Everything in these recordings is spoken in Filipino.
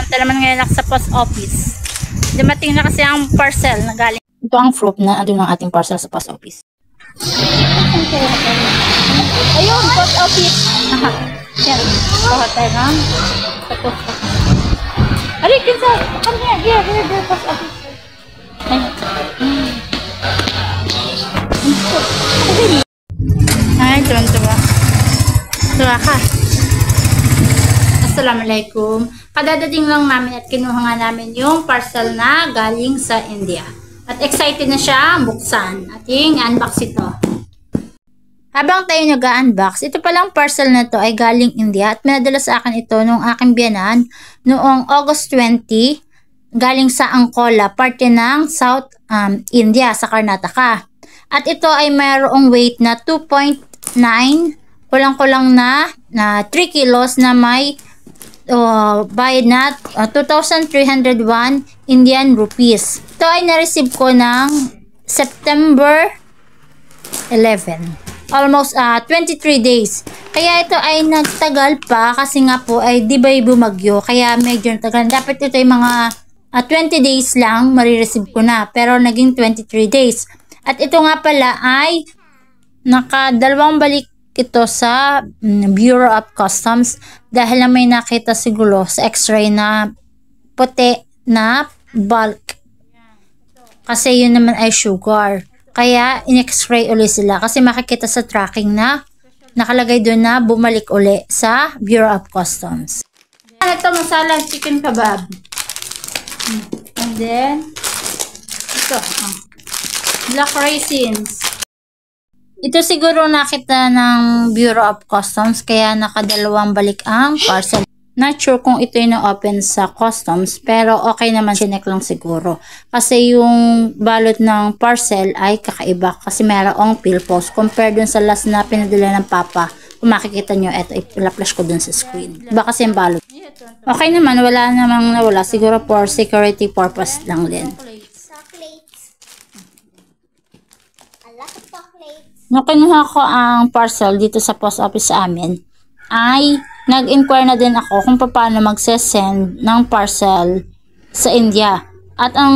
Punta naman ngayon ako sa post office. Dumating na kasi ang parcel na galing. Ito ang proof na andun ang ating parcel sa post office. Ayun, post office. Aha. Yan. Kuha tayo na. Sa post office. Aray, kinsa. Come here. Here, post office. Ayun. Ay, tuwan-tuwa. Tuwa ka. Assalamualaikum. Kadadating lang namin at kinuha nga namin yung parcel na galing sa India. At excited na siya buksan. Ating unbox ito. Habang tayo nag-unbox, ito palang parcel na to ay galing India at minadala sa akin ito nung aking biyanan noong August 20 galing sa Ankola, parte ng South India sa Karnataka. At ito ay mayroong weight na 2.9, kulang-kulang na 3 kilos na may bayad na 2,301 Indian rupees. Ito ay na-receive ko ng September 11. Almost 23 days. Kaya ito ay nagtagal pa kasi nga po ay di ba bumagyo. Kaya medyo nagtagal. Dapat ito ay mga 20 days lang marireceive ko na. Pero naging 23 days. At ito nga pala ay nakadalawang balik ito sa Bureau of Customs dahil na may nakita siguro sa x-ray na puti na bulk. Kasi yun naman ay sugar. Kaya in-x-ray ulit sila kasi makikita sa tracking na nakalagay doon na bumalik uli sa Bureau of Customs. Ito masala chicken kebab. And then ito black raisins. Ito siguro nakita ng Bureau of Customs kaya nakadalawang balik ang parcel. Not sure kung ito yung na-open sa customs pero okay naman, chinek lang siguro. Kasi yung balot ng parcel ay kakaiba kasi mayroong pill post compare dun sa last na pinadala ng papa. Kung makikita nyo, ito ila-flash ko dun sa screen. Iba kasi yung balot. Okay naman, wala namang nawala. Siguro for security purpose lang din. Nung kinuha ko ang parcel dito sa post office sa amin, ay nag-inquire na din ako kung paano mag-send ng parcel sa India. At ang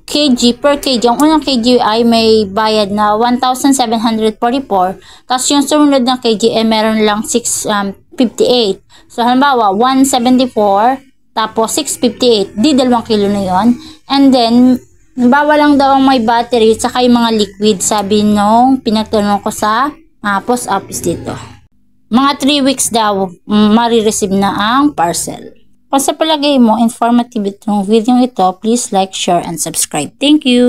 per kg, ang unang kg ay may bayad na 1,744. Tapos yung sumunod ng kg ay meron lang 658. So halimbawa, 174, tapos 658. Di 2 kilo na yon. And then, bawa lang daw ang may battery at saka yung mga liquid, sabi nung pinagtanong ko sa post office dito. Mga 3 weeks daw marireceive na ang parcel. Kung sa palagay mo informative itong video ito, please like, share, and subscribe. Thank you!